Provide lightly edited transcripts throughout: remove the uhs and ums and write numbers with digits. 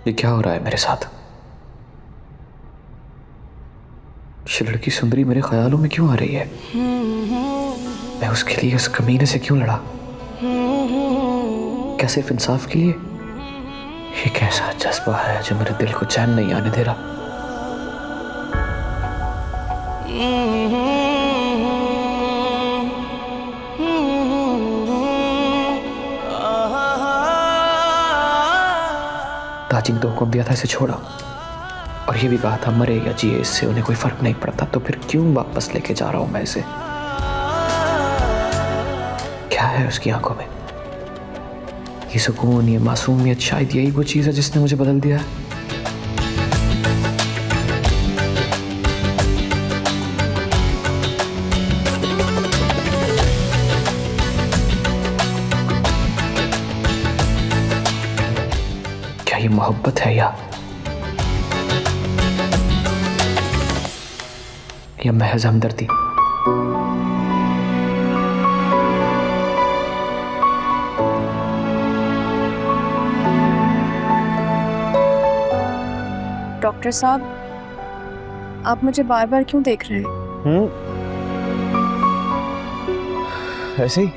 ये क्या हो रहा है मेरे साथ? ये लड़की सुंदरी मेरे ख्यालों में क्यों आ रही है? मैं उसके लिए उस कमीने से क्यों लड़ा? क्या सिर्फ इंसाफ के लिए? ये कैसा जज्बा है जो मेरे दिल को चैन नहीं आने दे रहा? ताजी ने तो हुक्म दिया था इसे छोड़ो, और ये भी कहा था मरे या जिए इससे उन्हें कोई फर्क नहीं पड़ता, तो फिर क्यों वापस लेके जा रहा हूं मैं इसे? क्या है उसकी आंखों में? ये सुकून, ये मासूमियत, शायद यही वो चीज है जिसने मुझे बदल दिया है। क्या ये मोहब्बत है या महज हमदर्दी? डॉक्टर साहब, आप मुझे बार बार क्यों देख रहे हैं? ऐसे ही।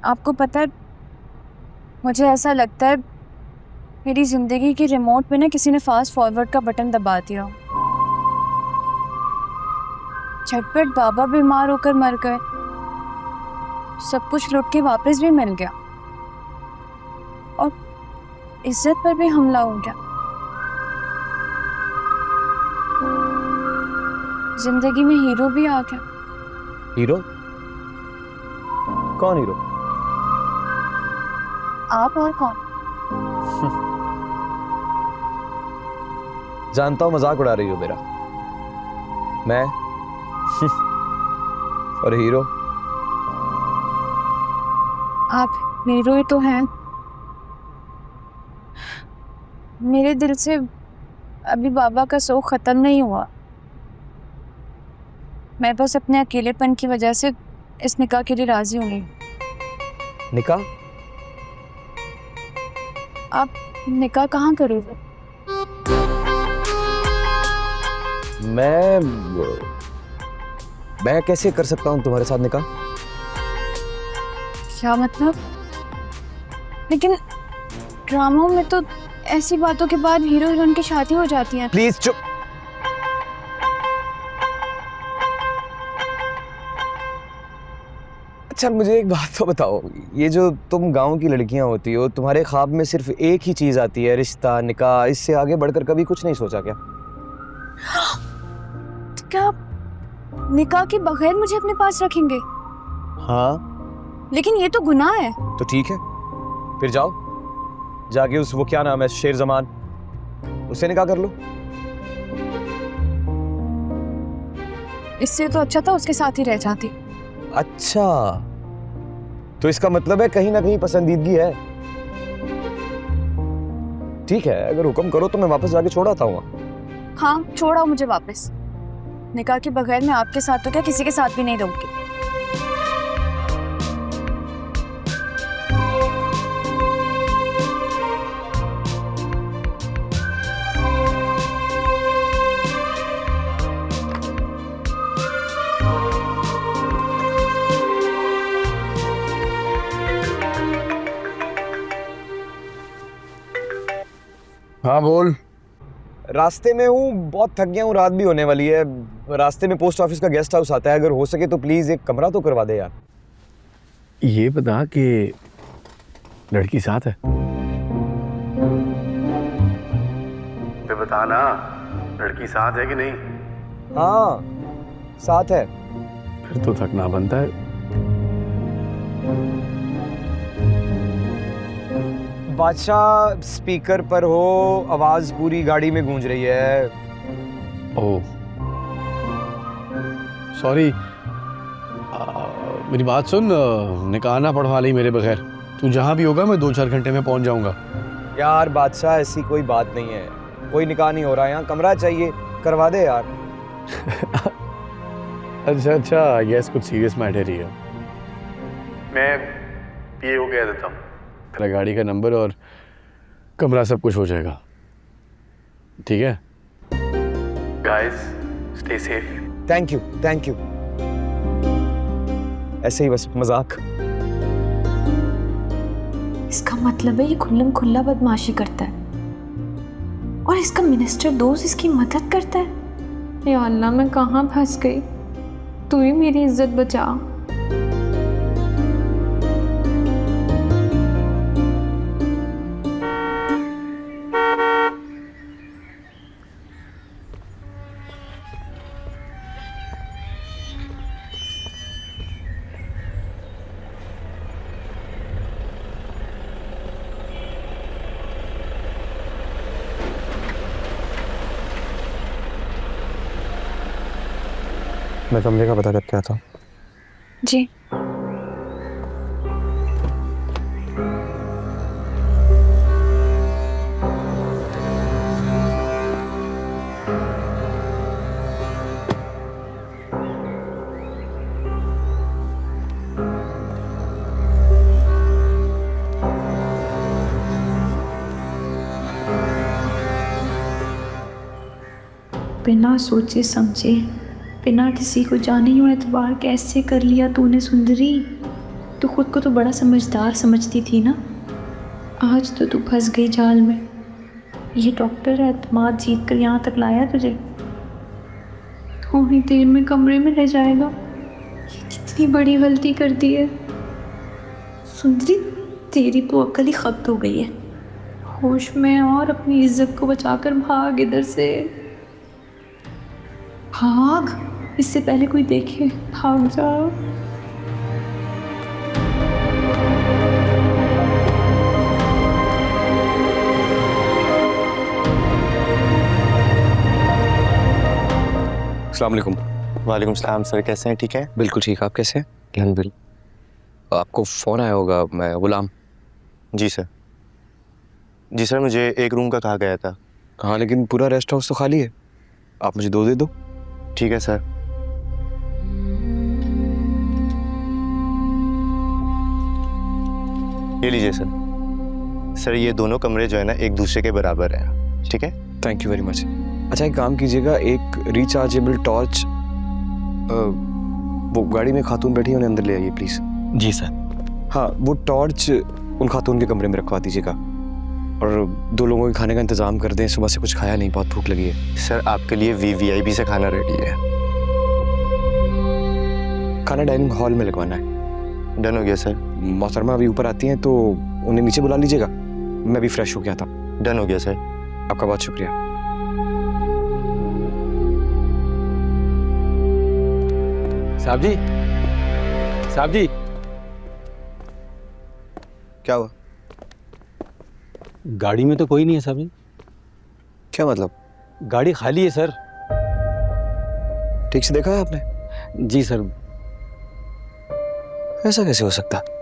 आपको पता है, मुझे ऐसा लगता है मेरी जिंदगी की रिमोट में ना किसी ने फास्ट फॉरवर्ड का बटन दबा दिया। झटपट बाबा बीमार होकर मर गए, सब कुछ लुट के वापस भी मिल गया, और इज्जत पर भी हमला हो गया। जिंदगी में हीरो भी आ गया। हीरो? कौन हीरो? आप और कौन? जानता हूं मजाक उड़ा रही हो मेरा। मैं और हीरो? आप हीरो ही तो हैं। मेरे दिल से अभी बाबा का शौक खत्म नहीं हुआ। मैं बस अपने अकेलेपन की वजह से इस निकाह के लिए राजी हूँ। निकाह? आप निकाह कहाँ करोगे? मैं कैसे कर सकता हूँ तुम्हारे साथ निकाह? क्या मतलब? लेकिन ड्रामों में तो ऐसी बातों के बाद हीरो हीरोइन की शादी हो जाती है। प्लीज चुप। अच्छा मुझे एक बात तो बताओ, ये जो तुम गांव की लड़कियां होती हो, तुम्हारे ख्वाब में सिर्फ एक ही चीज आती है, रिश्ता, निकाह, इससे आगे बढ़कर कभी कुछ नहीं सोचा क्या? तो क्या आप निकाह के बगैर मुझे अपने पास रखेंगे? हाँ। लेकिन ये तो गुनाह है। तो ठीक है, फिर जाओ जाके वो क्या नाम है, शेर जमान, उससे निकाह कर लो। इससे तो अच्छा था उसके साथ ही रह जाती। अच्छा, तो इसका मतलब है कहीं ना कहीं पसंदीदगी है। ठीक है, अगर हुक्म करो तो मैं वापस जाके छोड़ आता हूँ। हाँ, छोड़ो मुझे वापस। निकाह के बगैर मैं आपके साथ तो क्या किसी के साथ भी नहीं रहूंगी। हाँ बोल। रास्ते में हूँ, बहुत थक गया हूँ, रात भी होने वाली है। रास्ते में पोस्ट ऑफिस का गेस्ट हाउस आता है, अगर हो सके तो प्लीज एक कमरा तो करवा दे यार। ये बता कि लड़की साथ है? तो बता ना, लड़की साथ है कि नहीं? हाँ साथ है। फिर तो थकना बनता है। बादशाह स्पीकर पर हो, आवाज पूरी गाड़ी में गूंज रही है। ओह सॉरी, मेरी बात सुन, निकाह ना पढ़वा ली मेरे बगैर। तू जहाँ भी होगा मैं 2-4 घंटे में पहुँच जाऊँगा। यार बादशाह ऐसी कोई बात नहीं है, कोई निकाह नहीं हो रहा है यहाँ, कमरा चाहिए, करवा दे यार। अच्छा, यस कुछ सीरियस मैटर ही है। मैं पीए को कह देता हूँ तेरा गाड़ी का नंबर और कमरा सब कुछ हो जाएगा, ठीक है? Guys stay safe. Thank you, thank you. ऐसे ही बस मजाक। इसका मतलब है ये खुल्लम खुल्ला बदमाशी करता है और इसका मिनिस्टर दोस्त इसकी मदद करता है। या अल्लाह, मैं कहाँ फंस गई? तू ही मेरी इज्जत बचा। मैं कमरे का पता करके आता हूँ। जी। बिना सोचे समझे, बिना किसी को जाने यूँ एतबार कैसे कर लिया तूने सुंदरी? तू खुद को तो बड़ा समझदार समझती थी ना, आज तो तू फंस गई जाल में। ये डॉक्टर एतमाद जीत कर यहाँ तक लाया तुझे, थोड़ी देर में कमरे में रह जाएगा। ये कितनी बड़ी गलती कर दी है सुंदरी, तेरी तो अक्ल ही खत्म हो गई है। होश में और अपनी इज्जत को बचाकर भाग इधर से, भाग, इससे पहले कोई देखे। भाग जा। अस्सलाम वालेकुम। वालेकुम सलाम सर, कैसे हैं? ठीक है। बिल्कुल ठीक, आप कैसे हैं? अल्हम्दुलिल्लाह। आपको फ़ोन आया होगा, मैं गुलाम। जी सर। जी सर, मुझे एक रूम का कहा गया था। हाँ, लेकिन पूरा रेस्ट हाउस तो खाली है, आप मुझे 2 दे दो। ठीक है सर। ये लीजिए सर। सर ये दोनों कमरे जो है ना एक दूसरे के बराबर हैं, ठीक है? Thank you very much. अच्छा एक काम कीजिएगा, एक रिचार्जेबल टॉर्च वो गाड़ी में खातून बैठी है, उन्हें अंदर ले आइए प्लीज़। Ji sir. हाँ, वो टॉर्च उन खातून के कमरे में रखवा दीजिएगा, और 2 लोगों के खाने का इंतज़ाम कर दें, सुबह से कुछ खाया नहीं, बहुत भूख लगी है। सर आपके लिए VVIP से खाना रेडी है। खाना डाइनिंग हॉल में लगवाना है। डन हो गया सर। मोहतरमा अभी ऊपर आती हैं तो उन्हें नीचे बुला लीजिएगा, मैं भी फ्रेश हो गया था। डन हो गया सर। आपका बहुत शुक्रिया। साहब जी, साहब जी। क्या हुआ? गाड़ी में तो कोई नहीं है साहब जी। क्या मतलब? गाड़ी खाली है सर। ठीक से देखा है आपने? जी सर। ऐसा कैसे हो सकता है?